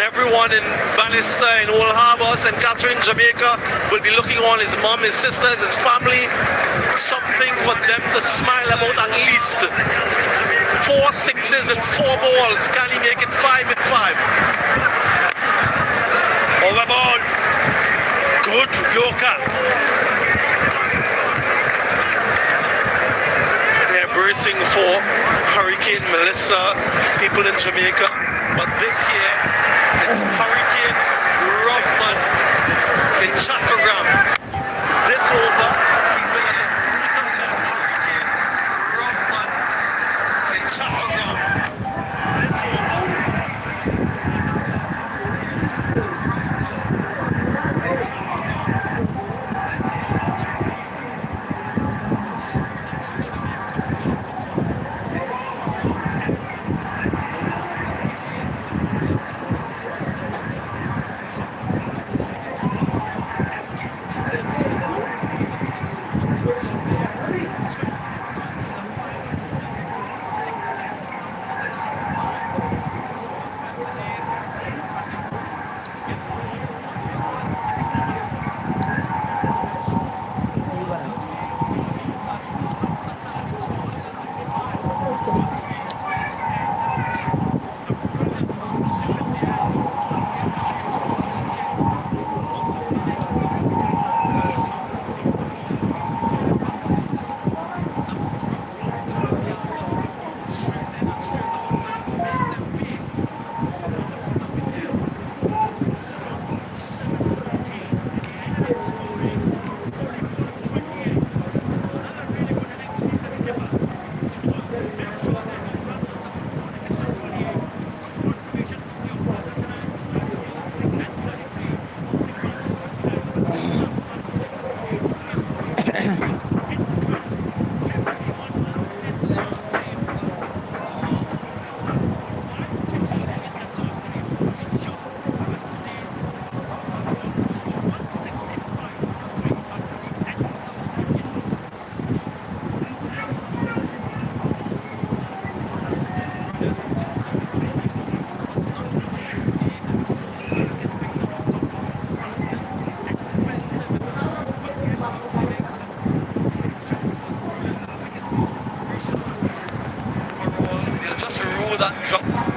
Everyone in Bannister, in Old Harbour, St. Catherine, Jamaica will be looking on his mom, his sisters, his family. Something for them to smile about at least. 4 sixes and 4 balls. Can he make it 5 and 5? Over ball. Good Yoka. They're bracing for Hurricane Melissa, people in Jamaica. But this year, it's Hurricane Ruffman in Chattogram. This over, he's going to Hurricane Ruffman in Chattogram. This over.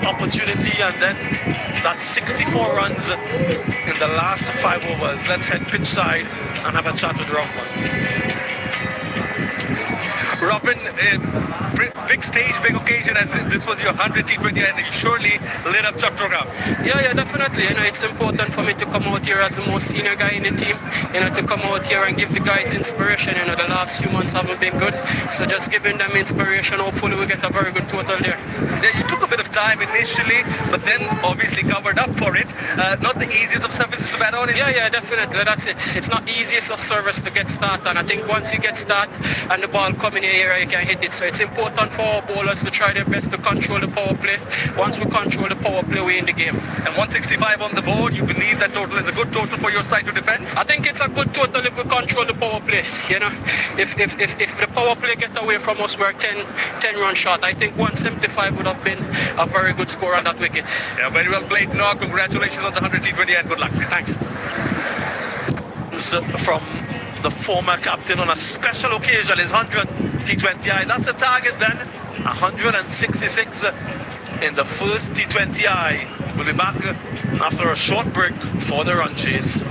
Opportunity, and then that's 64 runs in the last 5 overs. Let's head pitch side and have a chat with Ruffman. Robin, big stage, big occasion, as this was your 100 T20 and it surely lit up Chattogram. Yeah, definitely. It's important for me to come out here as the most senior guy in the team, to come out here and give the guys inspiration. The last few months haven't been good, so just giving them inspiration. Hopefully we get a very good total there. Yeah, you took a bit of time initially, but then obviously covered up for it. Not the easiest of services to bat on. Yeah, definitely. That's it. It's not the easiest of service to get started, and I think once you get started and the ball come in the area, you can hit it. So it's important for our bowlers to try their best to control the power play. Once we control the power play, we in the game. And 165 on the board, you believe that total is a good total for your side to defend? I think it's a good total if we control the power play. If the power play get away from us, we're 10 run short. I think 175 would have been a very good score on that wicket. Yeah, very well played, Noah. Congratulations on the 100 T20 and good luck. Thanks. From the former captain on a special occasion, his 100 T20I. That's the target then. 166 in the first T20I. We'll be back after a short break for the run chase.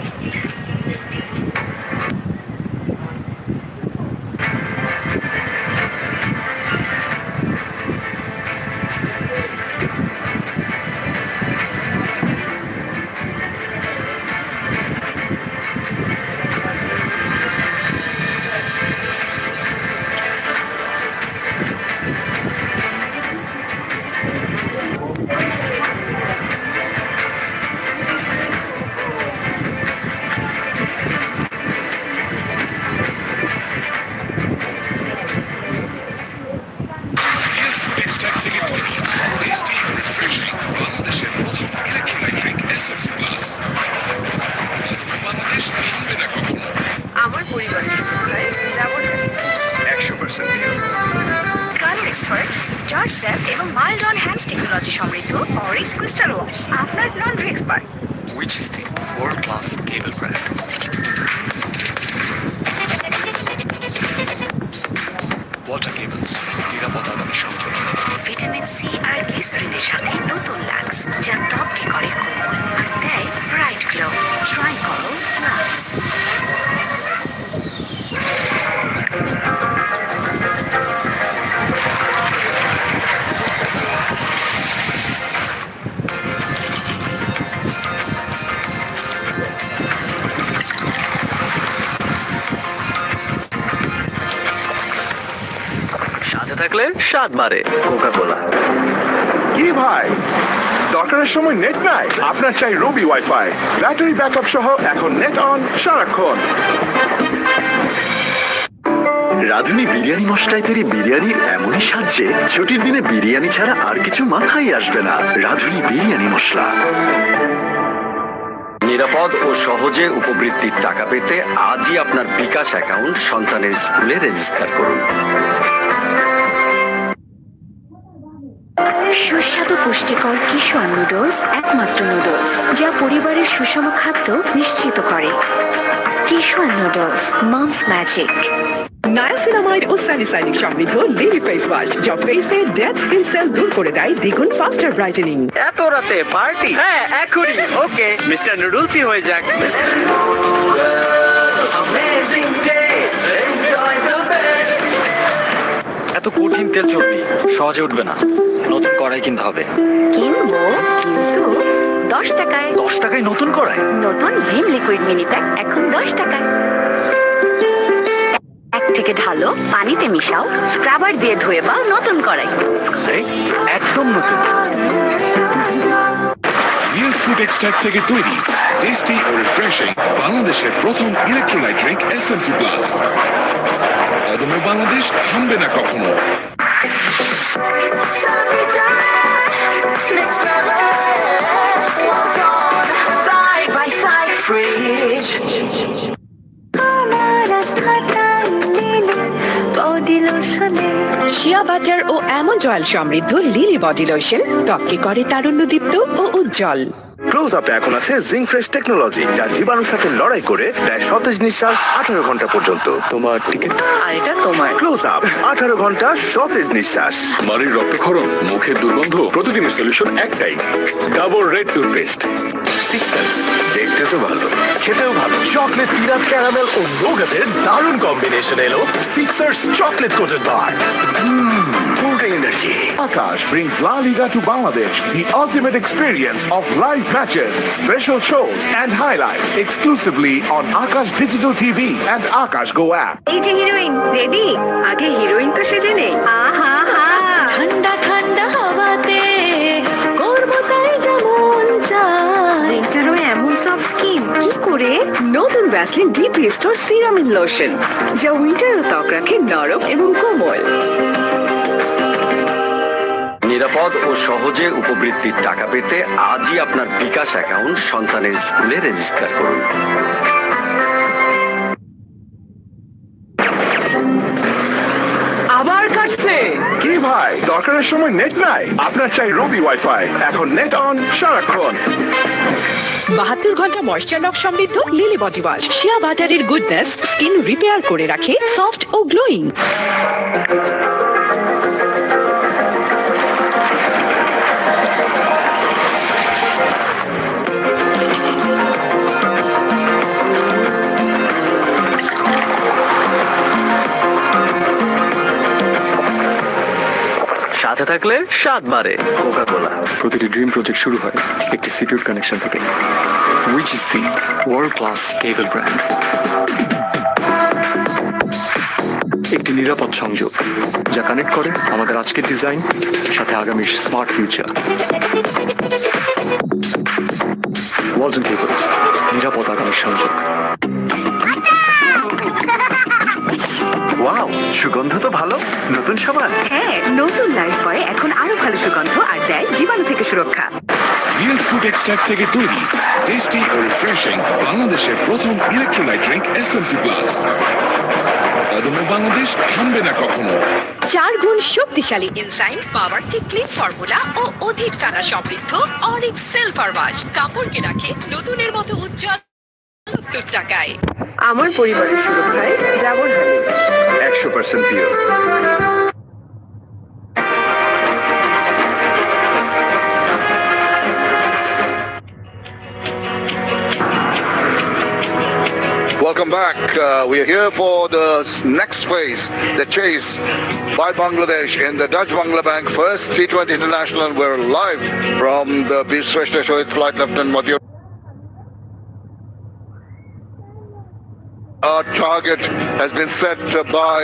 Advance technology সমৃদ্ধ Orix crystal wash আপনার laundry expert. Which is the world-class cable brand. Water cables, নিরাপদ আগামী সংযোগ। Vitamin C আর গ্লিসারিনের সাথে নতুন lux যা ত্বককে করে কোমল আর দেয় ব্রাইট গ্লো। ট্রাই করো লাক্স। সাথে থাকলে স্বাদ বাড়ে কোকা কোলা। কি ভাই, দরকারের সময় নেট নাই? আপনার চাই রবি ওয়াইফাই, ব্যাটারি ব্যাকআপ সহ এখন নেট অন সারাক্ষণ। রাঁধুনি বিরিয়ানি মশলায় তৈরি বিরিয়ানির এমনই স্বাদ যে ছুটির দিনে বিরিয়ানি ছাড়া আর কিছু মাথায় আসবে না। রাঁধুনি বিরিয়ানি মশলা। নিরাপদ ও সহজে উপবৃত্তির টাকা পেতে আজই আপনার বিকাশ অ্যাকাউন্ট সন্তানের স্কুলে রেজিস্টার করুন। সুস্বাদু পুষ্টিকর কিশোর নুডলস একমাত্র নুডলস যা পরিবারের সুষম খাদ্য নিশ্চিত করে। Kishore noodles, mom's magic. Niacinamide ও স্যালিসাইনিক সমৃদ্ধ লিলি ফেস ওয়াশ যা ফেসের ডেড স্কিন সেল দূর করে দেয় দ্বিগুণ ফাস্টার ব্রাইটেনিং। এত রাতে পার্টি? হ্যাঁ এখনই। ওকে, মিস্টার নুডলসই হয়ে যাক। এত কঠিন তেল চর্বি সহজে উঠবে না, নতুন কড়াই কিনতে হবে। কিনবো, কিন্তু 10 টাকায়। 10 টাকায় নতুন কড়াই? নতুন ভিম লিকুইড মিনি প্যাক এখন 10 টাকায়। এক থেকে ঢালো, পানিতে মিশাও, স্ক্রাবার দিয়ে ধুয়ে পাও নতুন কড়াই। একদম নতুন। রিয়েল ফ্রুট এক্সট্রাক্ট থেকে তৈরি টেস্টি ও রিফ্রেশিং বাংলাদেশের প্রথম ইলেকট্রোলাইট ড্রিঙ্ক এসএমসি প্লাস। অদম্য বাংলাদেশ থামবে না কখনো। শিয়া বাটার ও অ্যালমন্ড অয়েল সমৃদ্ধ লিলি বডি লোশন ত্বককে করে তারুণ্যদীপ্ত ও উজ্জ্বল। ক্লোজ আপে এখন আছে জিঙ্ক ফ্রেশ টেকনোলজি যা জীবাণুর সাথে লড়াই করে দেয় সতেজ নিঃশ্বাস 18 ঘন্টা পর্যন্ত। তোমার টিকিট। আর এটা তোমার। ক্লোজ আপ 18 ঘন্টা সতেজ নিঃশ্বাস। মাড়ির রক্তক্ষরণ, মুখের দুর্গন্ধ, প্রতিদিনের সলিউশন একটাই, ডাবল রেড টুথপেস্ট। সিক্সার্স, দেখতে তো ভালো, খেতেও ভালো। চকলেট, পিনাট, ক্যারামেল ও নোগাটের দারুণ কম্বিনেশন এলো sixers chocolate coated bar. Energy. Akash brings La Liga to Bangladesh, the ultimate experience of live matches, special shows and highlights exclusively on Akash Digital TV and Akash Go app. এই যে heroine ready, আগে heroine তো সেজে নেই। আহা হা, ঠান্ডা ঠান্ডা হাওয়াতে করবো তাই যেমন চাই। এটারও এমন সফট স্কিন কি করে? নতুন Vaseline deep restore ceramic lotion যা উইন্টার ত্বক রাখে নরম এবং কোমল। নিরাপদ ও সহজে উপবৃত্তির টাকা পেতে আজই আপনার বিকাশ অ্যাকাউন্ট সন্তানের স্কুলে রেজিস্টার করুন। আবার কাটছে। কি ভাই, দরকারের সময় নেট নাই? আপনার চাই রবি ওয়াইফাই, এখন নেট অন সারাক্ষণ। 72 ঘন্টা ময়েশ্চার লক সমৃদ্ধ লিলি বডি ওয়াশ শিয়া বাটারের গুডনেস স্কিন রিপেয়ার করে রাখে সফট ও গ্লোয়িং। সাথে থাকলে স্বাদ বাড়ে কোকা কোলা। প্রতিটি ড্রিম প্রজেক্ট শুরু হয় একটি সিকিউর কানেকশন থেকে। Which is the world-class cable brand. একটি নিরাপদ সংযোগ যা কানেক্ট করে আমাদের আজকের ডিজাইন সাথে আগামীর স্মার্ট ফিউচার। ওয়ালটন কেবলস, নিরাপদ আগামীর সংযোগ। ওয়াও, সুগন্ধ তো ভালো। নতুন সাবান? হ্যাঁ, নতুন লাইফ বয় এখন আরো ভালো সুগন্ধ আর দেয় জীবাণু থেকে সুরক্ষা। রিয়েল ফ্রুট এক্সট্রাক্ট থেকে তৈরি টেস্টি ও রিফ্রেশিং বাংলাদেশের প্রথম ইলেকট্রোলাইট ড্রিঙ্ক এসএমসি প্লাস। অদম্য বাংলাদেশ থামবে না কখনো। 4 গুণ শক্তিশালী এনজাইম, পাওয়ার টেকনিক ফর্মুলা ও অধিক ফেনা সমৃদ্ধ অরিক সিলভার ওয়াশ কাপড়কে রাখে নতুনের মতো উজ্জ্বল টাকায়। আমার পরিবারের সুরক্ষায় ডাবর হানি। 100% pure. Welcome back. We are here for the next phase, the chase by Bangladesh in the Dutch Bangla Bank first T20 International. We're live from the Beach Swester show with Flight Lieutenant Madhur. Our target has been set by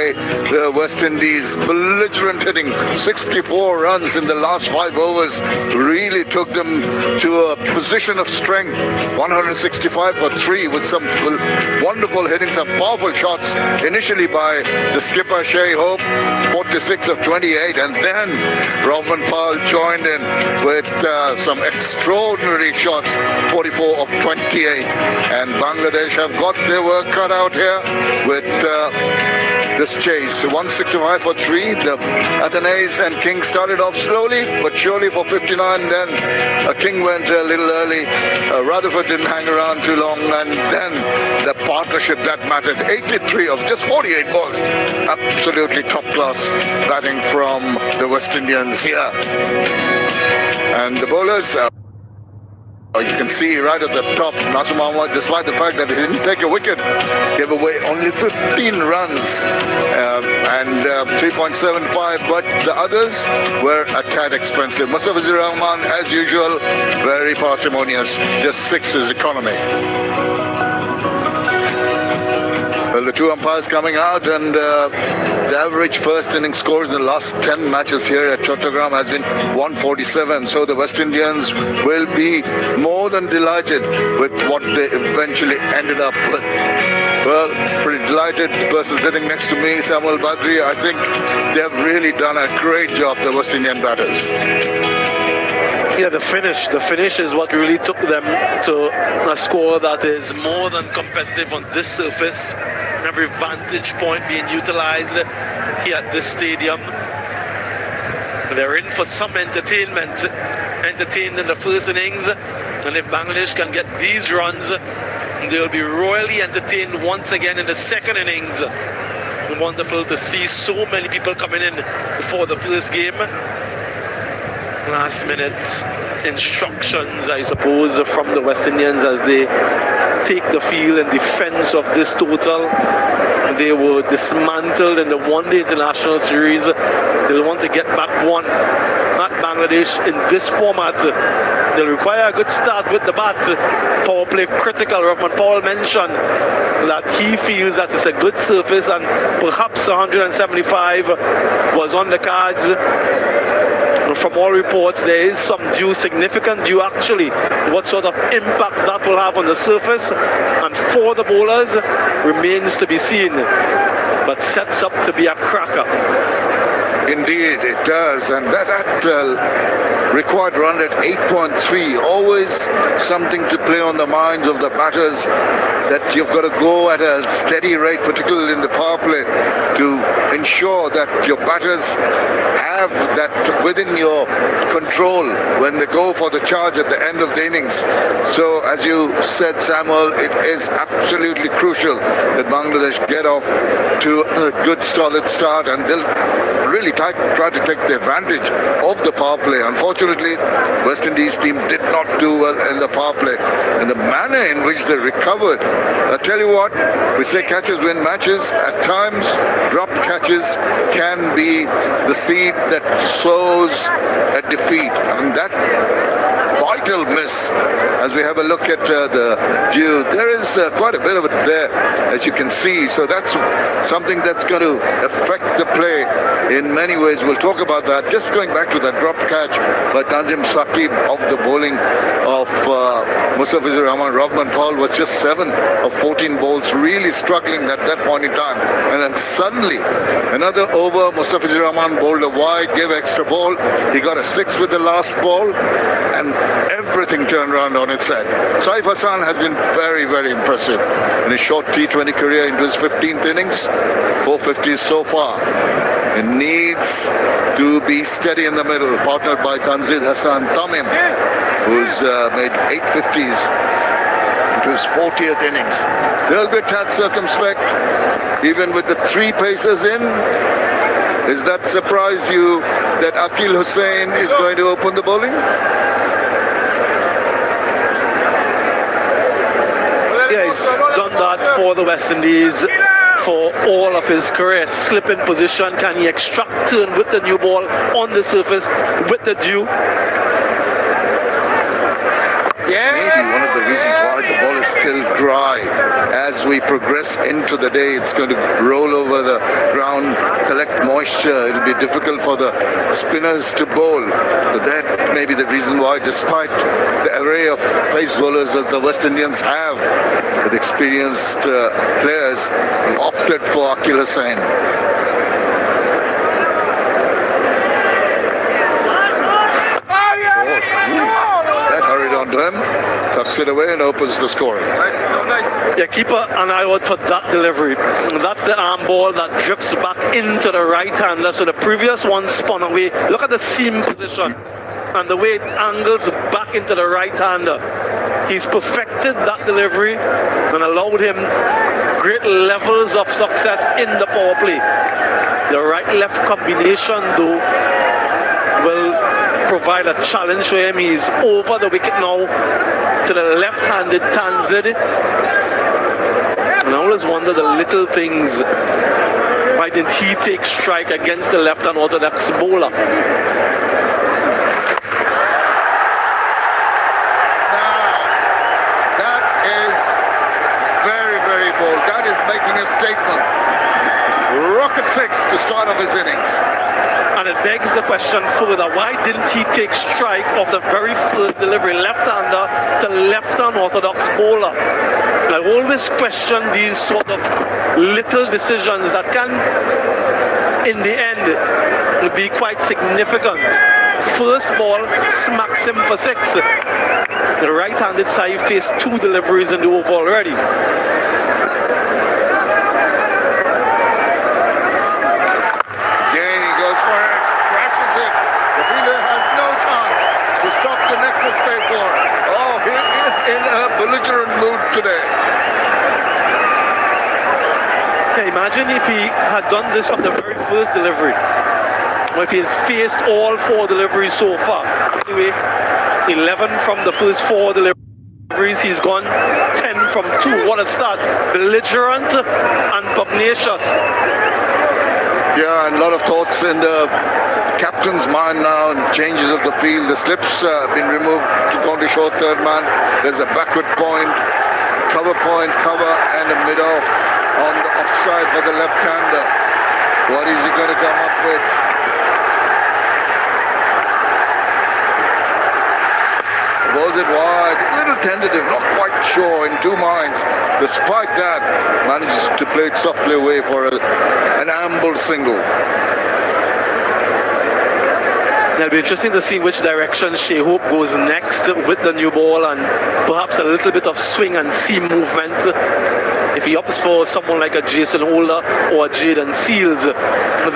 the West Indies. Belligerent hitting, 64 runs in the last 5 overs. Really took them to a position of strength. 165 for 3 with some wonderful hitting, some powerful shots. Initially by the skipper Shea Hope, 46 of 28. And then Rahman Paul joined in with some extraordinary shots, 44 of 28. And Bangladesh have got their work cut out here with this chase. 165 for 3. The Athenaeus and King started off slowly but surely for 59. Then King went a little early. Rutherford didn't hang around too long, and then the partnership that mattered. 83 of just 48 balls. Absolutely top class batting from the West Indians here. And the bowlers. You can see right at the top, Nasir Mohammed, despite the fact that he didn't take a wicket, gave away only 15 runs and 3.75, but the others were a tad expensive. Mustafizur Rahman, as usual, very parsimonious, just 6 is economy. Well, the 2 umpires coming out, and the average first inning scores in the last 10 matches here at Chattogram has been 147. So the West Indians will be more than delighted with what they eventually ended up with. Well, pretty delighted. The person sitting next to me, Samuel Badri. I think they have really done a great job, the West Indian batters. Yeah, the finish is what really took them to a score that is more than competitive on this surface. Every vantage point being utilized here at this stadium. They're in for some entertained in the first innings, and if Bangladesh can get these runs, they'll be royally entertained once again in the second innings. Wonderful to see so many people coming in before the first game. Last minute instructions, I suppose, from the West Indians as they take the field in defense of this total. They were dismantled in the one-day international series. They'll want to get back one at Bangladesh in this format. They'll require a good start with the bat. Power play critical. Rahman Paul mentioned that he feels that it's a good surface, and perhaps 175 was on the cards. From all reports, there is some significant due actually. What sort of impact that will have on the surface and for the bowlers remains to be seen, but sets up to be a cracker. Indeed, it does, and that required run at 8.3, always something to play on the minds of the batters, that you've got to go at a steady rate, particularly in the power play, to ensure that your batters have that within your control when they go for the charge at the end of the innings. So, as you said, Samuel, it is absolutely crucial that Bangladesh get off to a good solid start, and they'll really try to take the advantage of the power play. Unfortunately, West Indies team did not do well in the power play, and the manner in which they recovered. I tell you what, we say catches win matches. At times, dropped catches can be the seed that sows a defeat, and that vital miss, as we have a look at the view, there is quite a bit of it there, as you can see. So that's something that's going to affect the play in many ways. We'll talk about that. Just going back to that dropped catch by Tanzim Saqib of the bowling of Mustafizur Rahman. Rahman Paul was just 7 of 14 balls, really struggling at that point in time. And then suddenly, another over, Mustafizur Rahman bowled a wide, gave extra ball. He got a 6 with the last ball, and everything turned around on its head. Saif Hassan has been very, very impressive in his short T20 career into his 15th innings. 450s so far. It needs to be steady in the middle, partnered by Tanzid Hassan Tamim, who's made 850s into his 40th innings. They'll be a tad circumspect, even with the 3 pacers in. Does that surprise you that Akil Hussain is going to open the bowling? Yeah, he's done that for the West Indies for all of his career. Slip in position, can he extract turn with the new ball on the surface with the dew? Maybe one of the reasons why the ball is still dry. As we progress into the day, it's going to roll over the ground, collect moisture. It'll be difficult for the spinners to bowl. So that may be the reason why, despite the array of pace bowlers that the West Indians have, with experienced players, they opted for Akil Hussain. To him, tucks it away and opens the scoring. Yeah, keep an eye out for that delivery. That's the arm ball that drifts back into the right-hander. So the previous one spun away. Look at the seam position and the way it angles back into the right-hander. He's perfected that delivery and allowed him great levels of success in the power play. The right-left combination, though, will provide a challenge for him. He's over the wicket now to the left-handed Tanzid. And I always wonder the little things. Why didn't he take strike against the left-hand orthodox bowler? That is very, very bold. That is making a statement. Rocket 6 to start off his innings. And it begs the question further, why didn't he take strike of the very first delivery, left-hander to left-hand orthodox bowler? And I always question these sort of little decisions that can, in the end, be quite significant. First ball smacks him for 6. The right-handed side faced 2 deliveries in the over already. In a belligerent mood today. Yeah, imagine if he had done this from the very first delivery, or if he's faced all 4 deliveries so far. Anyway, 11 from the first 4 deliveries, he's gone 10 from 2. What a start. Belligerent and pugnacious. Yeah, and a lot of thoughts in the captain's mind now, and changes of the field. The slips have been removed to only show third man. There's a backward point, cover, and a mid-off on the offside for the left-hander. What is he going to come up with? Was it wide? A little tentative, not quite sure, in 2 minds. Despite that, manages to play it softly away for an amble single. It'll be interesting to see which direction Shea Hope goes next with the new ball, and perhaps a little bit of swing and seam movement. If he opts for someone like a Jason Holder or a Jaden Seals,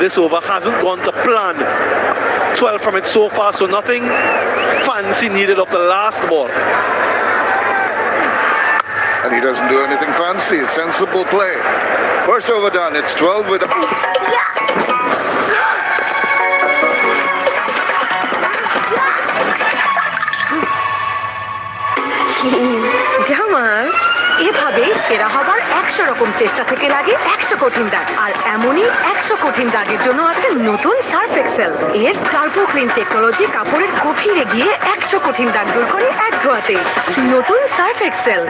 this over hasn't gone to plan. 12 from it so far, so nothing fancy needed of the last ball. And he doesn't do anything fancy. Sensible play. First over done. It's 12 with... Jamal, এভাবে সেরা হবার 100 রকম চেষ্টা থেকে লাগে 100 কঠিন দাগ। আর এমনই 100 কঠিন দাগের জন্য আছে নতুন সার্ফ এক্সেল। এর টার্বো ক্লিন টেকনোলজি কাপড়ের গভীরে গিয়ে 100 কঠিন দাগ দূর করে এক ধোয়াতে। নতুন সার্ফ এক্সেল।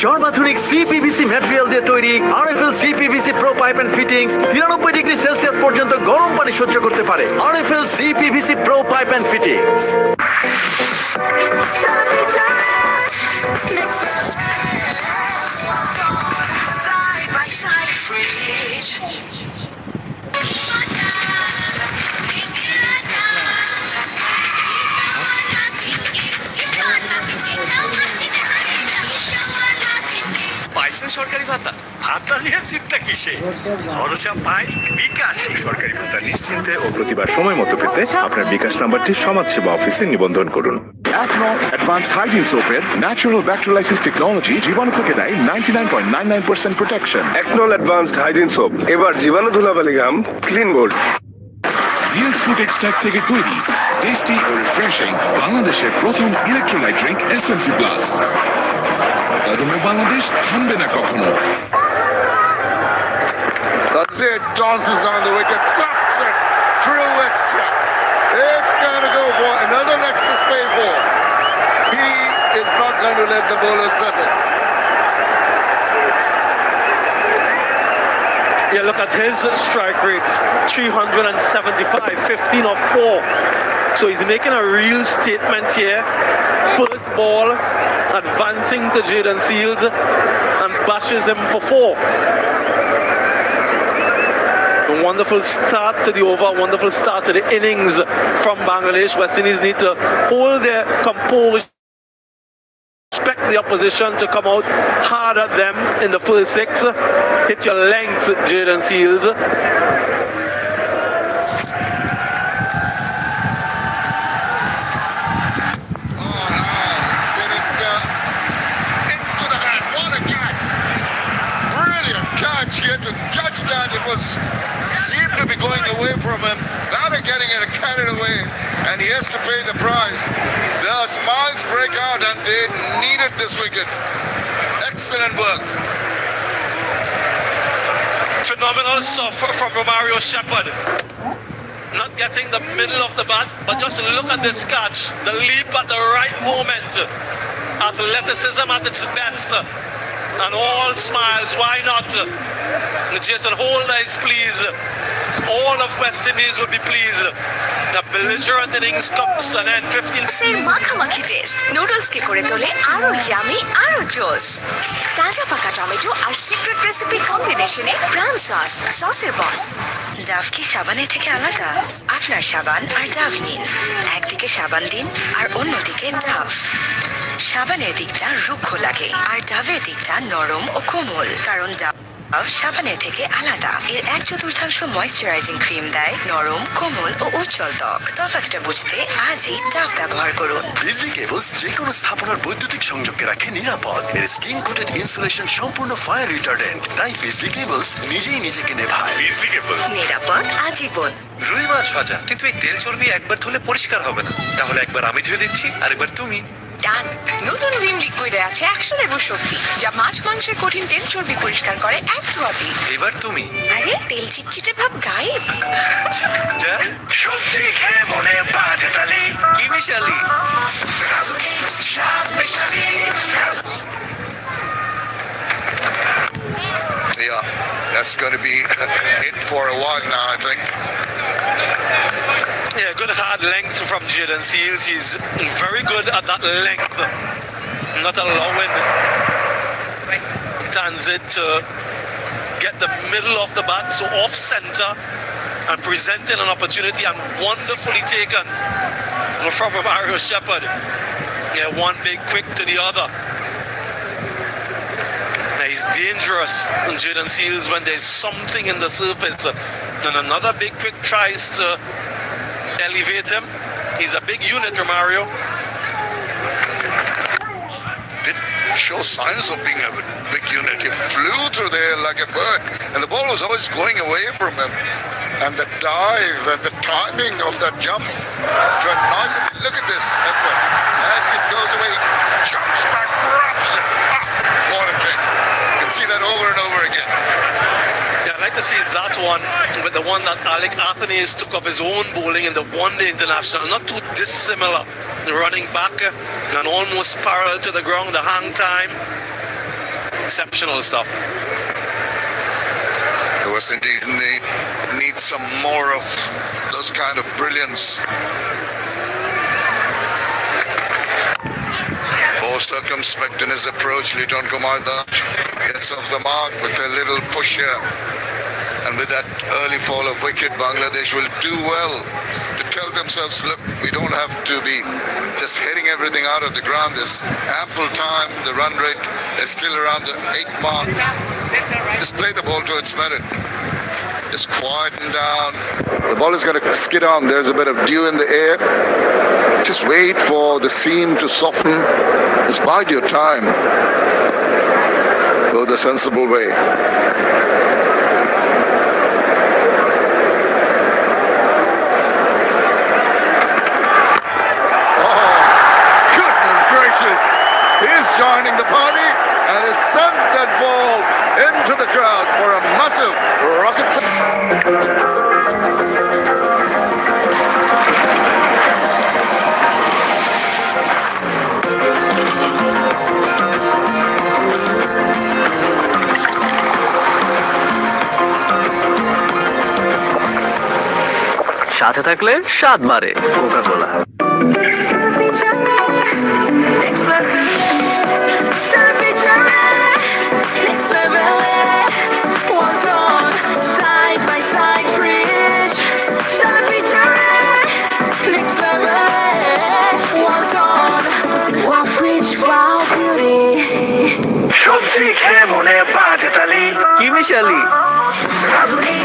সর্বাধুনিক সিপিভিসি ম্যাটেরিয়াল দিয়ে তৈরি RFL CPVC pro pipe and fittings 93 degree Celsius পর্যন্ত গরম পানি সহ্য করতে পারে। RFL CPVC pro pipe and fittings. সরকারি ভাতা ভাতা নিয়ে চিন্তা কিসে ভরসা পাই বিকাশ সরকারি ভাতা নিশ্চিন্তে ও প্রতিবার সময় মতো পেতে আপনার বিকাশ নাম্বারটি সমাজসেবা অফিসে নিবন্ধন করুন Ethanol Advanced Hygiene Soapের ন্যাচারাল ব্যাকটেরিয়ালাইসিস টেকনোলজি জীবাণু থেকে দেয় 99.99% প্রোটেকশন। একনল অ্যাডভান্সড হাইজিন সোপ এবার জীবাণু ধুলাবালি গাম ক্লিন গোল্ড। রিয়েল ফ্রুট এক্সট্রাক্ট থেকে তৈরি টেস্টি ও রিফ্রেশিং বাংলাদেশের প্রথম ইলেকট্রোলাইট ড্রিঙ্ক এসএমসি প্লাস। অদম্য বাংলাদেশ থামবে না কখনো। That's it. Johnson's down the wicket. Slaps it through extra. It's going to go for another Nexus pay for. He is not going to let the bowler settle. Yeah, look at his strike rate, 375, 15 of 4. So he's making a real statement here. First ball, advancing to Jaden Seals and bashes him for 4. A wonderful start to the over, wonderful start to the innings from Bangladesh. West Indies need to hold their composure, expect the opposition to come out hard at them in the first 6. Hit your length, Jaden Seals. Seemed to be going away from him. Now they're getting it carried away, and he has to pay the price. The smiles break out, and they needed this wicket. Excellent work. Phenomenal stuff from Romario Shepherd. Not getting the middle of the bat, but just look at this catch. The leap at the right moment. Athleticism at its best. And all smiles, why not? Jason Holder is pleased. All of West Indies will be pleased. The belligerent innings comes to an end. 15. সেই মাখামাখি test নুডলসকে করে তোলে আরো yummy আরো জোস। তাজা পাকা tomato আর secret recipe কম্বিনেশনে ব্রাউন সস সসের বস। ডাভ কি সাবানের থেকে আলাদা? আপনার সাবান আর ডাভ নিন। একদিকে সাবান দিন আর অন্যদিকে ডাভ। সাবানের দিকটা রুক্ষ লাগে আর ডাভের দিকটা নরম ও কোমল, কারণ ডাভ সাবানের থেকে আলাদা। এর 1/4 ময়েশ্চারাইজিং ক্রিম দেয় নরম, কোমল ও উজ্জ্বল ত্বক। তফাৎটা বুঝতে আজই ডাভ ব্যবহার করুন। বিজলি কেবলস যে কোনো স্থাপনার বৈদ্যুতিক সংযোগকে রাখে নিরাপদ। এর স্কিন কোটেড ইনসুলেশন সম্পূর্ণ ফায়ার রিটার্ডেন্ট, তাই বিজলি কেবলস নিজেই নিজেকে নেভায়। বিজলি কেবলস নিরাপদ আজীবন। রুই মাছ ভাজা, কিন্তু এই তেল চর্বি একবার ধুলে পরিষ্কার হবে না। তাহলে একবার আমি ধুয়ে দিচ্ছি আর একবার তুমি। ডান। নতুন ভিম লিকুইডে আছে 100 লেবুর শক্তি, যা মাছ মাংসের কঠিন তেল চর্বি পরিষ্কার করে এক ধোয়াতেই। এবার তুমি। আরে তেল চিটচিটে ভাব গায়েব। যা সত্যি খেয়ে মনে বাজে তালি কি মিশালি। Yeah, that's going to be it for a while now, I think. Yeah, good hard length from Jaden Seals. He's very good at that length. Not allowing Tanzit to get the middle of the bat, so off center and presenting an opportunity, and wonderfully taken from Mario Shepherd. Yeah, one big quick to the other. Now he's dangerous, Jaden Seals, when there's something in the surface. And another big quick tries to elevate him. He's a big unit, Romario. Did show signs of being a big unit. He flew through there like a bird, and the ball was always going away from him. And the dive and the timing of that jump to a nice. Look at this effort. As it goes away, he jumps back, grabs it. Ah, what a thing. You can see that over and over again. Yeah, I'd like to see that one with the one that Alec Athanaze took off his own bowling in the one-day international. Not too dissimilar. Running back and almost parallel to the ground, the hang time. Exceptional stuff. The West Indies need some more of those kind of brilliance. More circumspect in his approach. Liton Kumar Das gets off the mark with a little push here. And with that early fall of wicket, Bangladesh will do well to tell themselves, look, we don't have to be just hitting everything out of the ground. There's ample time. The run rate is still around the 8 mark. Just play the ball to its merit. Just quieten down. The ball is going to skid on. There's a bit of dew in the air. Just wait for the seam to soften. Just bide your time. Go the sensible way. He's joining the party and has sent that ball into the crowd for a massive rocket. সাথে থাকলে স্বাদ মারে Coca কোলা। সবজি খেয়ে মনে বাজে তালি কি মিশালি রাঁধুনি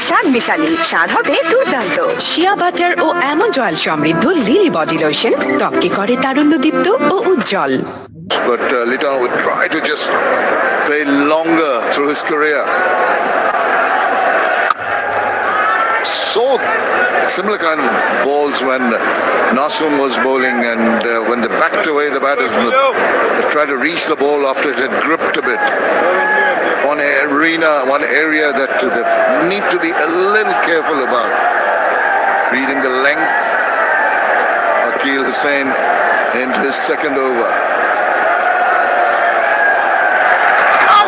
স্বাদ মিশালি, স্বাদ হবে দুর্দান্ত। শিয়া বাটার ও অ্যালমন্ড অয়েল সমৃদ্ধ লিলি বডি লোশন ত্বককে করে তারুণ্যদীপ্ত ও উজ্জ্বল। But Liton would try to just play longer through his career. So similar kind of balls when Nasum was bowling, and when they backed away the batters, and they tried to reach the ball after it had gripped a bit. One area that they need to be a little careful about. Reading the length. Akil Hussain into his second over.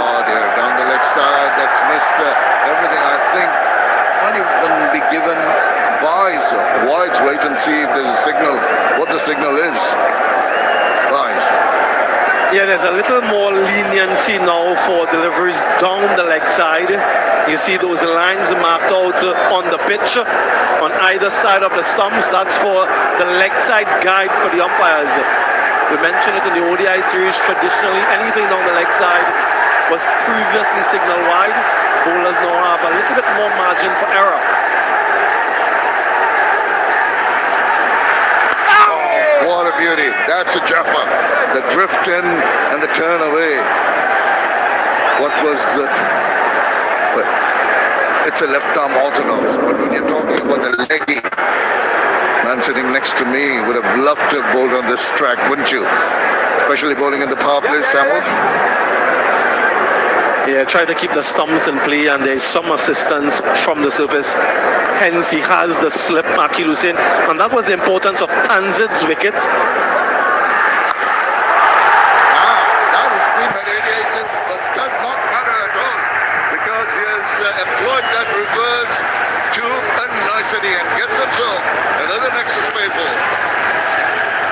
Oh dear, down the leg side, that's missed everything. I think not even be given buys. Wise, wait and see if there's a signal, what the signal is. Buys. Yeah, there's a little more leniency now for deliveries down the leg side. You see those lines marked out on the pitch on either side of the stumps. That's for the leg side guide for the umpires. We mentioned it in the ODI series. Traditionally, anything down the leg side was previously signal wide. Bowlers now have a little bit more margin for error. What a beauty. That's a jumper. The drift in and the turn away. What was but it's a left arm orthodox. But when you're talking about the leggy, man sitting next to me would have loved to have bowled on this track, wouldn't you? Especially bowling in the power play, Samuel. Yeah, try to keep the stumps in play, and there's some assistance from the surface. Hence, he has the slip, Akil Hussain, and that was the importance of Tanzid's wicket. That is premeditated, but does not matter at all, because he has employed that reverse to a nicety and gets himself another Nexus pay ball.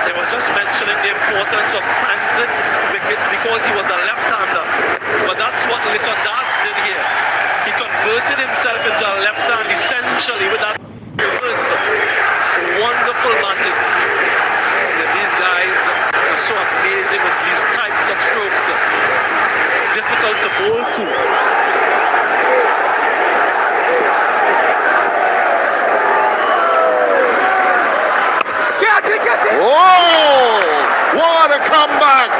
They were just mentioning the importance of Tanzid's wicket because he was a left-hander. But that's what Liton Das did here. He converted himself into a left-hand essentially with that reverse. Wonderful batting. These guys are so amazing with these types of strokes. Difficult to bowl to. Oh, what a comeback!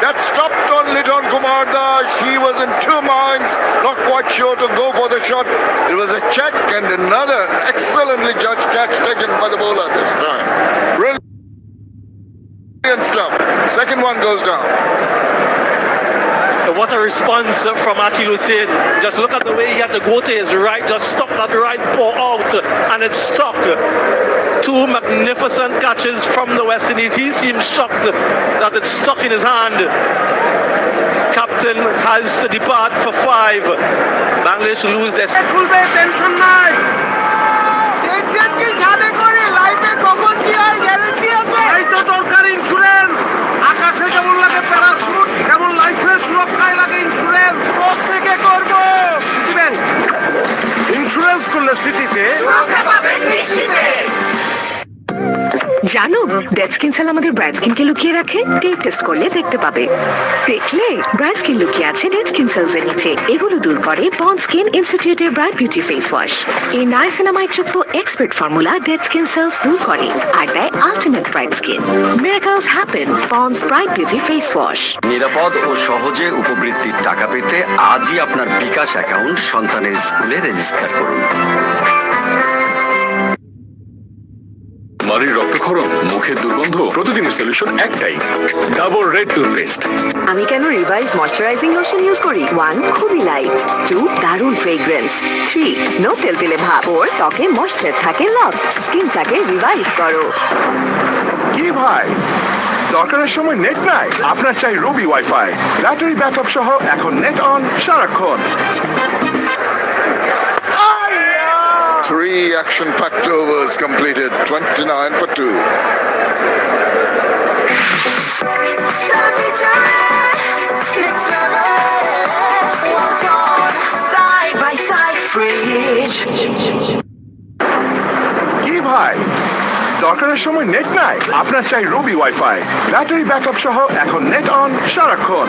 That stopped on Liton Kumar Das. He was in two minds, not quite sure to go for the shot. It was a check and another excellently judged catch taken by the bowler this time. Brilliant stuff. Second one goes down. What a response from Akil Hussain. Just look at the way he had to go to his right, just stop that right paw out, and it stuck. Two magnificent catches from the West Indies. He seems shocked that it stuck in his hand. Captain has to depart for 5. Bangladesh lose their... আকাশে যেমন লাগে parachute, তেমন লাইফের সুরক্ষায় লাগে insurance. থেকে করবো city bank insurance করলে সিটিতে সুরক্ষা পাবেন নিশ্চিতে। জানো ডেড স্কিন সেল আমাদের ব্রাইট স্কিনকে লুকিয়ে রাখে। টেপ টেস্ট করলে দেখতে পাবে। দেখলে ব্রাইট স্কিন লুকিয়ে আছে ডেড স্কিন সেলস এর নিচে। এগুলো দূর করে পন্ড স্কিন ইনস্টিটিউটের ব্রাইট বিউটি ফেস ওয়াশ। এই নাইসিনামাইড যুক্ত expert formula dead skin sales দূর করে আর দেয় ultimate bright skin. Miracles happen ponds bright beauty face wash. নিরাপদ ও সহজে উপবৃত্তির টাকা পেতে আজই আপনার বিকাশ অ্যাকাউন্ট সন্তানের স্কুলে রেজিস্টার করুন। মারির রক্তক্ষরণ, মুখের দুর্গন্ধ, প্রতিদিনের সলিউশন একটাই, ডাবল রেড টুথপেস্ট। আমি কেন রিভাইভ ময়শ্চারাইজিং লোশন ইউজ করি? 1 খুবই লাইট, 2 দারুণ ফ্রেগ্রেন্স, 3 নো তেলতেলে ভাব, 4 ত্বকে ময়শ্চার থাকে লক। স্কিনটাকে রিভাইভ করো। কি ভাই, দরকারের সময় নেট নাই? আপনার চাই রবি ওয়াইফাই, ব্যাটারি ব্যাকআপ সহ এখন নেট অন সারাক্ষণ। 3 action-packed overs completed, 29 for 2. Side by side fridge. কি ভাই, দরকারের সময় নেট নাই? আপনার চাই রবি ওয়াইফাই, ব্যাটারি ব্যাকআপ সহ এখন নেট অন সারাক্ষণ।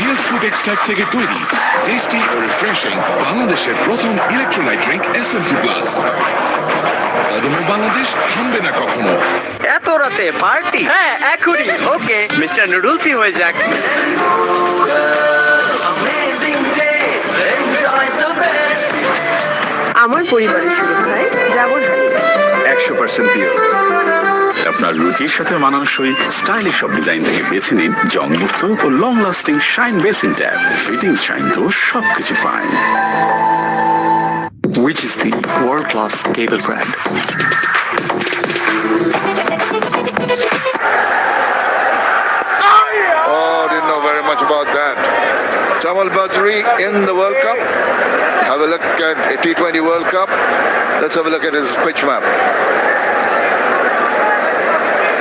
রিয়েল ফ্রুট এক্সট্রাক্ট থেকে তৈরি টেস্টি ও রিফ্রেশিং বাংলাদেশের প্রথম ইলেকট্রোলাইট ড্রিঙ্ক এসএমসি প্লাস। অদম্য বাংলাদেশ থামবে না কখনো। এত রাতে পার্টি? হ্যাঁ এখনই। ওকে, মিস্টার নুডলসই হয়ে যাক। আমার পরিবারের সুরক্ষায় যাবো 100% পিওর। আপনার রুচির সাথে মানানসই স্টাইলিশ সব ডিজাইন থেকে বেছে নিন জংমুক্ত ও long lasting shine basin tap. Fittings shine তো সবকিছু fine. Which is the world-class cable brand? Oh, didn't know very much about that. Samal Badri in the World Cup. Have a look at a T20 World Cup. Let's have a look at his pitch map.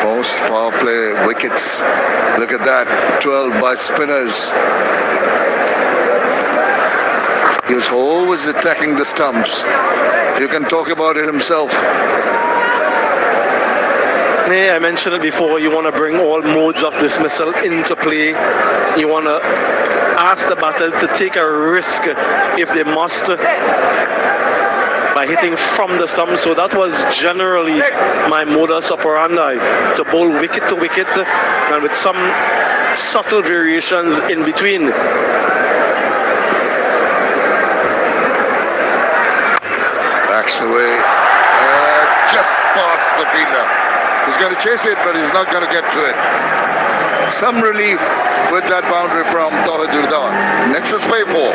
Most power play wickets. Look at that, 12 by spinners. He was always attacking the stumps. You can talk about it himself. I mentioned it before, you want to bring all modes of dismissal into play. You want to ask the batter to take a risk if they must by hitting from the stump. So that was generally my modus operandi, to bowl wicket to wicket and with some subtle variations in between. Backs away, just past the fielder. He's going to chase it, but he's not going to get to it. Some relief with that boundary from Tawhid Urdan. Next is pay for.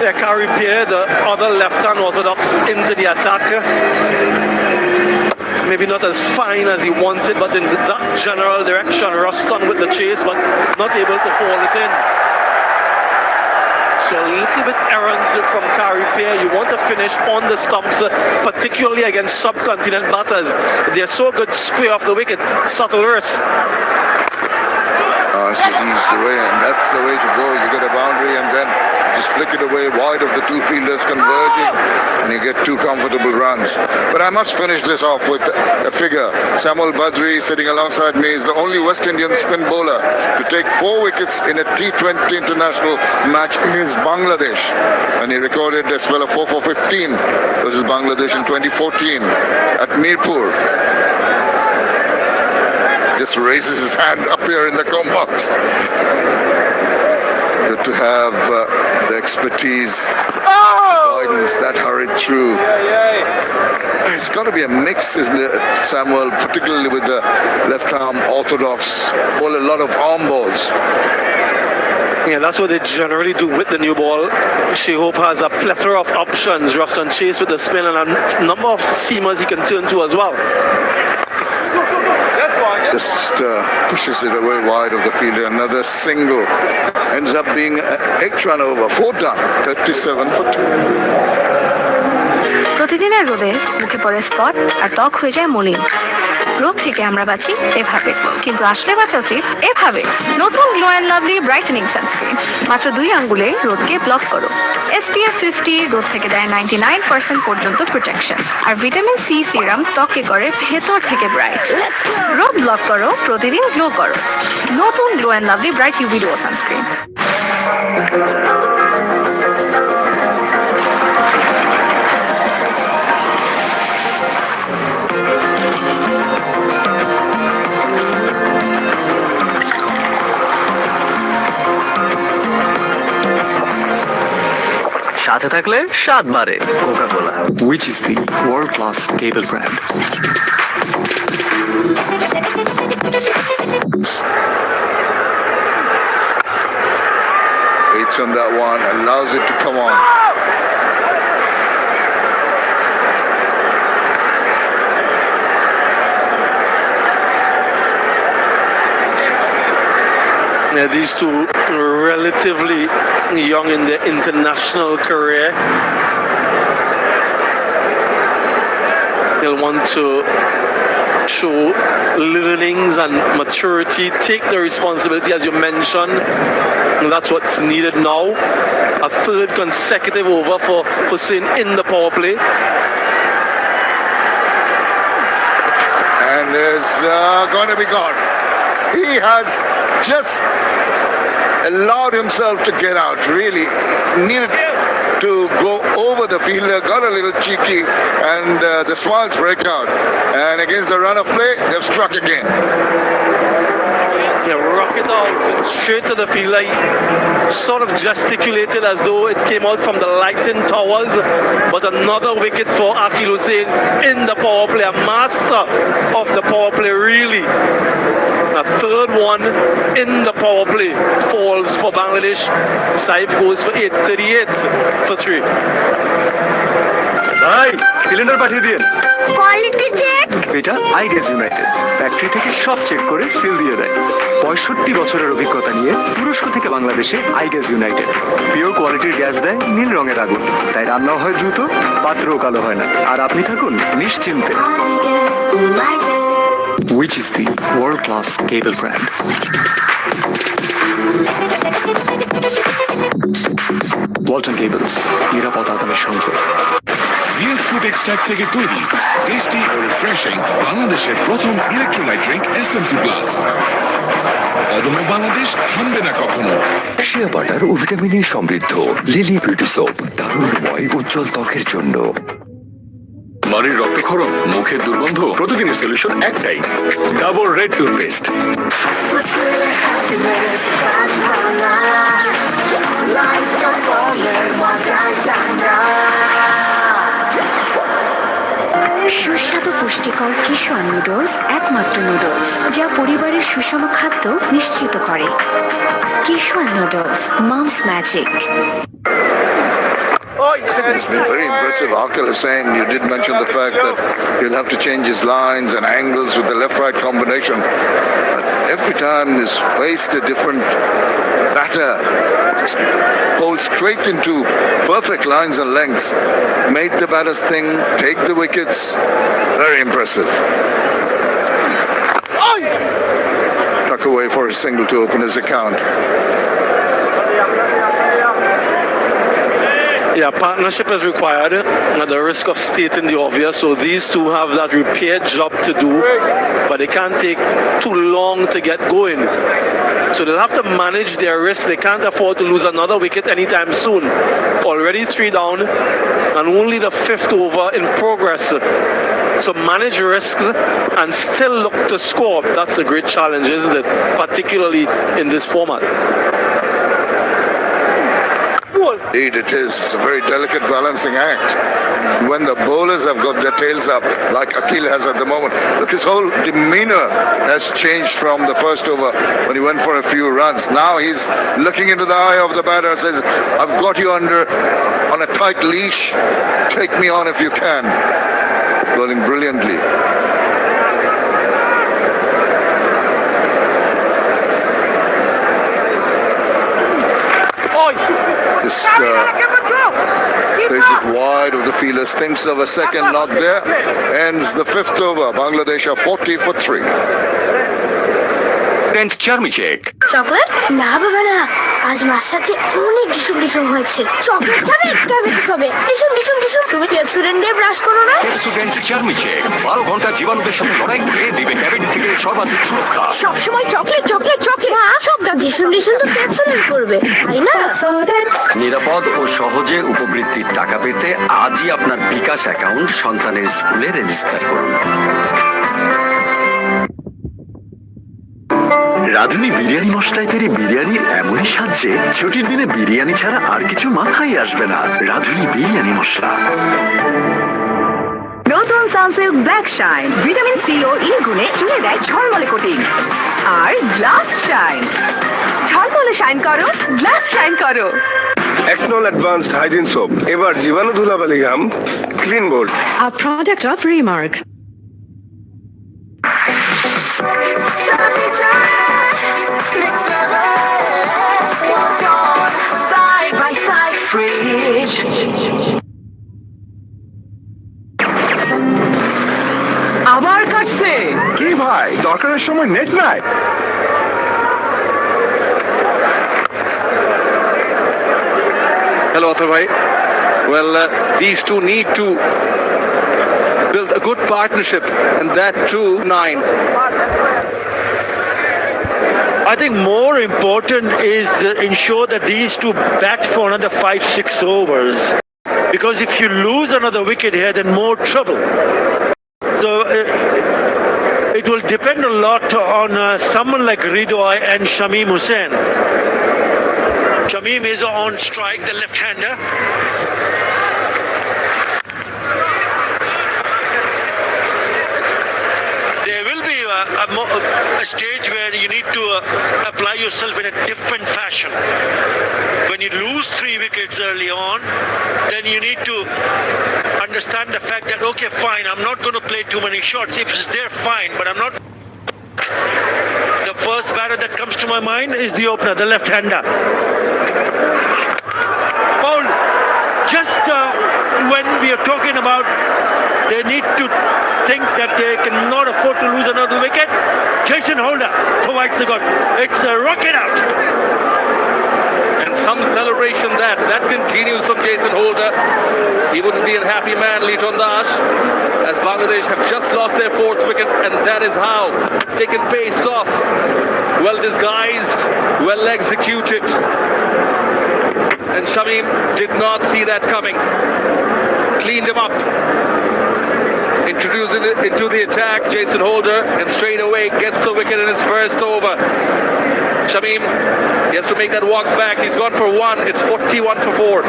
Yeah, Kari Pierre, the other left-hand orthodox, into the attack. Maybe not as fine as he wanted, but in that general direction. Ruston with the chase, but not able to hold it in. So a little bit errant from Kari Pierre. You want to finish on the stumps, particularly against subcontinent batters. They're so good, square off the wicket, subtle risk. Has to ease the way, and that's the way to go. You get a boundary and then just flick it away wide of the two fielders converging, and you get 2 comfortable runs. But I must finish this off with a figure. Samal Badri sitting alongside me is the only West Indian spin bowler to take 4 wickets in a T20 international match against Bangladesh, and he recorded a spell of 4 for 15 versus Bangladesh in 2014 at Mirpur. Just raises his hand up here in the combox. Good to have the expertise, guidance that hurried through. It's got to be a mix, isn't it, Samuel, particularly with the left-arm orthodox, all a lot of arm balls. Yeah, that's what they generally do with the new ball. Shehope has a plethora of options. Ruston Chase with the spin and a number of seamers he can turn to as well. Just pushes it away wide of the fielder. Another single. Ends up being an 8 run over. 4 done. 37 for 2. প্রতিদিনের রোদে মুখে পড়ে spot আর ত্বক হয়ে যায় মলিন। রোগ থেকে আমরা বাঁচি এভাবে, কিন্তু আসলে বাঁচা উচিত এভাবে। নতুন Glow and lovely brightening sunscreen, মাত্র 2 আঙ্গুলে রোদকে ব্লক করো। SPF 50 রোদ থেকে দেয় 99% পর্যন্ত প্রোটেকশন, আর ভিটামিন সি সিরাম ত্বকে করে ভেতর থেকে ব্রাইট। রোদ ব্লক করো, প্রতিদিন গ্লো করো। নতুন Glow and Lovely bright UV duo sunscreen. সাথে থাকলে স্বাদ বাড়ে Coca Cola, which is the world class cable brand. Waits on that one, allows it to come on. These two relatively young in their international career. They'll want to show learnings and maturity, take the responsibility as you mentioned. And that's what's needed now. A third consecutive over for Hussein in the power play. And is going to be gone. He has just allowed himself to get out. Really needed to go over the fielder, got a little cheeky, and the smiles break out. And against the run of play, they've struck again. Rock it out straight to the fielder. He sort of gesticulated as though it came out from the lighting towers. But another wicket for Akil Hussain in the power play. A master of the power play, really. A third one in the power play falls for Bangladesh. Saif goes for 8, 38 for 3. ভাই cylinder পাঠিয়ে দিন। Quality check. এটা I guess United factory থেকে সব check করে seal দিয়ে দেয়। 65 বছরের অভিজ্ঞতা নিয়ে তুরস্ক থেকে বাংলাদেশে আইগেস ইউনাইটেড পিওর কোয়ালিটির গ্যাস দেয় নীল রঙের আগুন, তাই রান্নাও হয় দ্রুত, পাত্রও কালো হয় না, আর আপনি থাকুন নিশ্চিন্তে। Which is the world class cable brand. Walton Cables, নিরাপদ আগামীর সংযোগ। রিয়েল ফ্রুট এক্সট্রাক্ট থেকে তৈরি টেস্টি ও রিফ্রেশিং বাংলাদেশের প্রথম ইলেকট্রোলাইট ড্রিঙ্ক SMC প্লাস। অদম্য বাংলাদেশ থামবে না কখনো। শিয়া বাটার ও ভিটামিনে সমৃদ্ধ লিলি বিউটি সোপ, তারুণ্যময় উজ্জ্বল ত্বকের জন্য। মাড়ির রক্তক্ষরণ, মুখের দুর্গন্ধ, প্রতিদিনের সলিউশন একটাই, ডাবল রেড টুথপেস্ট। সুস্বাদু পুষ্টিকর কিশোর নুডলস, একমাত্র নুডলস যা পরিবারের সুষম খাদ্য নিশ্চিত করে। Kishore noodles, mom's magic. It's been very impressive. Akil Hussain, you did mention the fact that he'll have to change his lines and angles with the left-right combination. But every time he's faced a different batter, pulled straight into perfect lines and lengths, made the batters think, take the wickets. Very impressive. Tuck away for a single to open his account. Yeah, partnership is required at the risk of stating the obvious. So these two have that repair job to do, but they can't take too long to get going. So they'll have to manage their risk. They can't afford to lose another wicket anytime soon. Already 3 down and only the 5th over in progress. So manage risks and still look to score. That's the great challenge, isn't it? Particularly in this format. Indeed, it is. It's a very delicate balancing act. When the bowlers have got their tails up, like Akil has at the moment, look, his whole demeanor has changed from the first over when he went for a few runs. Now he's looking into the eye of the batter and says, I've got you on a tight leash. Take me on if you can. Bowling brilliantly. Just Plays it wide of the fielders, thinks of a second, not there. Ends the fifth over. Bangladesh are 40 for 3. টেন্ট চার্মি check chocolate না বাবা না, আজ মার সাথে অনেক ডিসুম ডিসুম হয়েছে। চকলেট খাবে, ডায়াবেটিস হবে। ডিসুম ডিসুম ডিসুম। তুমি পেপসুডেন্ট দিয়ে ব্রাশ করো না? পেপসুডেন্ট চার্মি চেক 12 ঘন্টা জীবাণুদের সাথে লড়াই করে দিবে ক্যাভিটি থেকে সর্বাধিক সুরক্ষা। সবসময় চকলেট চকলেট চকলেট। মা সব দাম ডিসুম ডিসুম তো পেপসুডেন্ট করবে, তাই না? নিরাপদ ও সহজে উপবৃত্তির টাকা পেতে আজই আপনার বিকাশ অ্যাকাউন্ট সন্তানের স্কুলে রেজিস্টার করুন। রাঁধুনি বিরিয়ানি মশলায় তৈরি বিরিয়ানির এমনই স্বাদ যে ছুটির দিনে বিরিয়ানি ছাড়া আর কিছু মাথায় আসবে না। রাঁধুনি বিরিয়ানি মশলা। নতুন Sunsilk black shine vitamin C ও ই গুণে চুলে দেয় ঝলমলে কোটিং। আর গ্লাস শাইন, ঝলমলে শাইন করো, গ্লাস শাইন করো। একনল অ্যাডভান্সড হাইজিন সোপ এবার জীবাণু ধুলাবালি ঘাম clean bold. A product of Remark. Side by side fridge. আবার কাটছে। কি ভাই দরকারের সময় নেট নাই? Hello, Arthur bhai. Well, these two need to build a good partnership, and that too 9. I think more important is ensure that these two bat for another 5-6 overs. Because if you lose another wicket here, then more trouble. So it will depend a lot on someone like Ridoy and Shamim Hussain. Shamim is on strike, the left-hander. There will be a stage where you need to apply yourself in a different fashion. When you lose 3 wickets early on, then you need to understand the fact that, okay, fine, I'm not going to play too many shots. If it's there, fine, but I'm not. The first batter that comes to my mind is the opener, the left-hander. Paul, just when we are talking about they need to think that they cannot afford to lose another wicket, Jason Holder provides the goal. It's a rocket out. And some celebration that continues from Jason Holder. He wouldn't be a happy man, Liton Das, as Bangladesh have just lost their 4th wicket, and that is how. Taken pace off, well disguised, well executed. And Shamim did not see that coming. Cleaned him up. Introduced it into the attack, Jason Holder, and straight away gets the wicket in his first over. Shamim, he has to make that walk back. He's gone for 1. It's 41 for 4.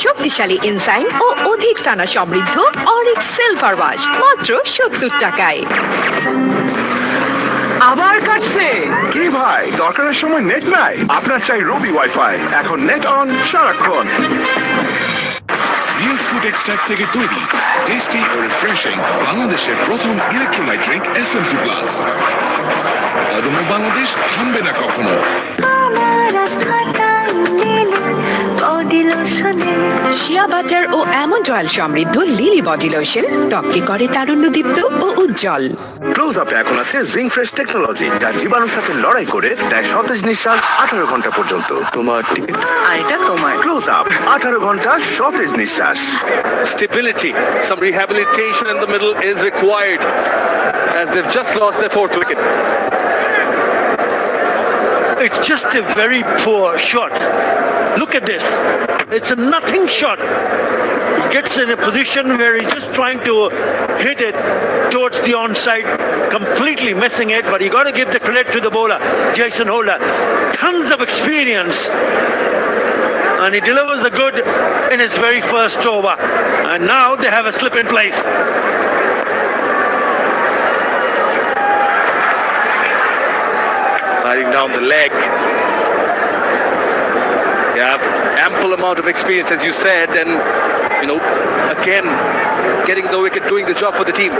শক্তিশালী enzyme ও অধিক ফেনা সমৃদ্ধ Orix silver wash মাত্র 70 টাকায়। আবার কাটছে। কি ভাই দরকারের সময় নেট নাই? আপনার চাই রবি ওয়াইফাই, এখন নেট অন সারাক্ষণ। রিয়েল ফুড এক্সট্রাক্ট থেকে তৈরি টেস্টি ও রিফ্রেশিং বাংলাদেশের প্রথম ইলেকট্রোলাইট ড্রিঙ্ক এসএমসি প্লাস। অদম্য বাংলাদেশ থামবে না কখনো। শিয়া বাটার ও অ্যালমন্ড অয়েল সমৃদ্ধ লিলি বডি লোশন ত্বককে করে তারুণ্যদীপ্ত ও উজ্জ্বল। ক্লোজ আপে এখন আছে জিঙ্ক ফ্রেশ টেকনোলজি, যা জীবাণুর সাথে লড়াই করে দেয় সতেজ নিঃশ্বাস 18 ঘন্টা পর্যন্ত। তোমার টিকিট আর এটা তোমার। ক্লোজ আপ 18 ঘন্টা সতেজ নিঃশ্বাস। Stability, some rehabilitation in the middle is required, as they've just lost their 4th wicket. It's just a very poor shot. Look at this. It's a nothing shot. He gets in a position where he's just trying to hit it towards the onside, completely missing it, but you got to give the credit to the bowler, Jason Holder. Tons of experience. And he delivers the good in his very first over. And now they have a slip in place. Sliding down the leg. Yeah, ample amount of experience, as you said, and again, getting the wicket, doing the job for the team.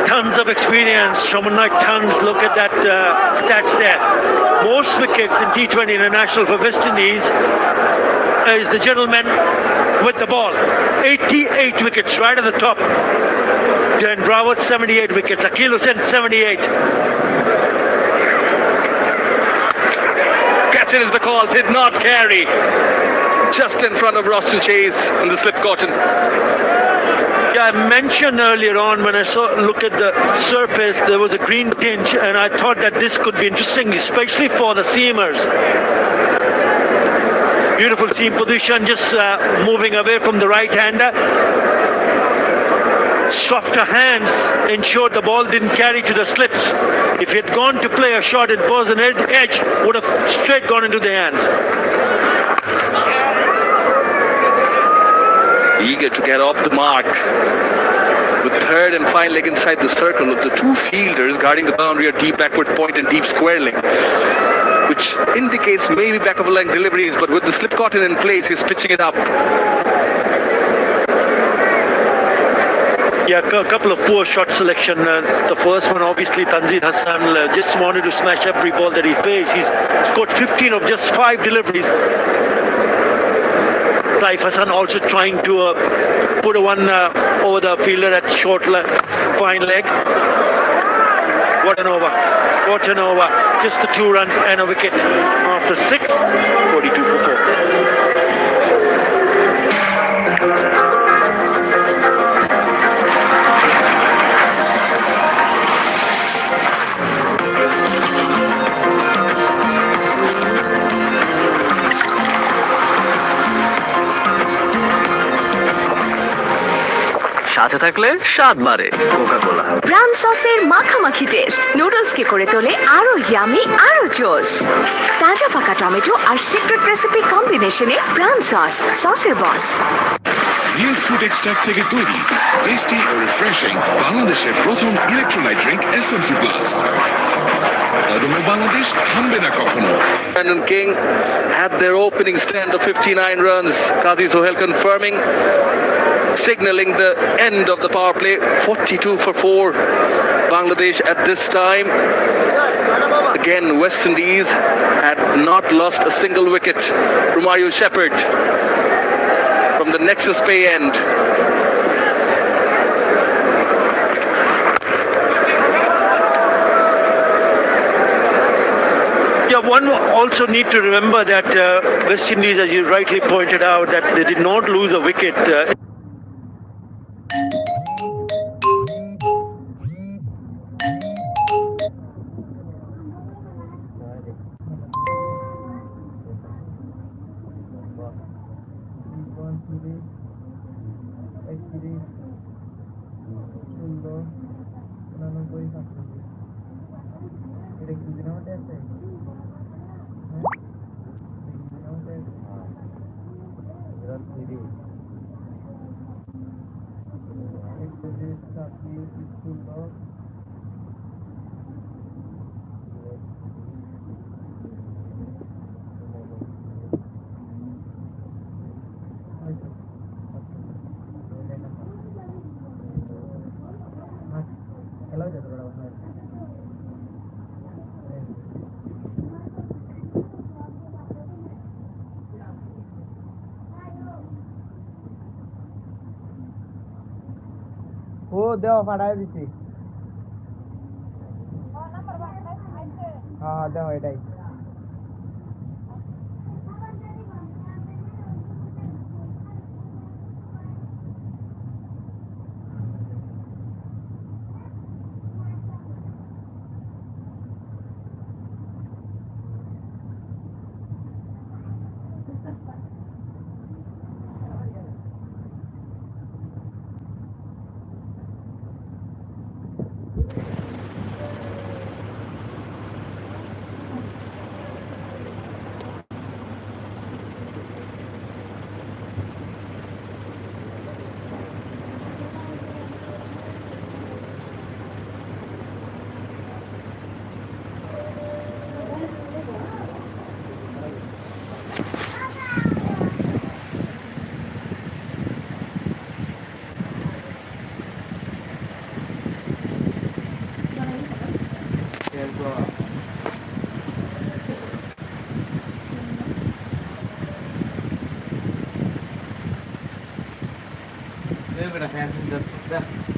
tons of experience. Someone like tons, look at that stats there. Most wickets in T20 International for West Indies is the gentleman with the ball. 88 wickets right at the top. Dan Bravo 78 wickets. Akil Hussain 78. Catch it is the call, did not carry. Just in front of Roston Chase on the slip cotton. Yeah, I mentioned earlier on when I look at the surface, there was a green tinge, and I thought that this could be interesting, especially for the seamers. Beautiful seam position, just moving away from the right-hander. Softer hands ensured the ball didn't carry to the slips. If he had gone to play a shot, it was an edge, would have straight gone into the hands. Eager to get off the mark. The third and final leg inside the circle of the two fielders guarding the boundary at deep backward point and deep square leg, which indicates maybe back of the line deliveries, but with the slip cotton in place, he's pitching it up. Yeah, a couple of poor shot selection. The first one, obviously, Tanzir Hassan just wanted to smash every ball that he faced. He's scored 15 of just 5 deliveries. Taif Hassan also trying to put a one over the fielder at short fine leg. What an over. What an over. Just the 2 runs and a wicket after 6. 42 for 4. সাথে থাকলে স্বাদ বাড়ে Coca কোলা। প্রাণ সসের মাখামাখি test নুডলসকে করে তোলে আরো ইয়ামি আরো জোস। তাজা পাকা টমেটো আর সিক্রেট রেসিপি কম্বিনেশনে প্রাণ সসের বস। রিয়েল ফ্রুট এক্সট্রাক্ট থেকে তৈরি টেস্টি ও রিফ্রেশিং বাংলাদেশের প্রথম ইলেকট্রোলাইট ড্রিঙ্ক এসএমসি প্লাস। অদম্য বাংলাদেশ থামবে না কখনো। Brandon King had their opening stand of 59 runs. Qazi Sohail confirming, signaling the end of the power play. 42 for 4. Bangladesh at this time. Again, West Indies had not lost a single wicket. Romario Shepherd from the Nexus Bay end. Yeah, one also need to remember that West Indies, as you rightly pointed out, that they did not lose a wicket. ও দেও ফাড়াই দিছি হ্যাঁ দেও এটাই বেটা fan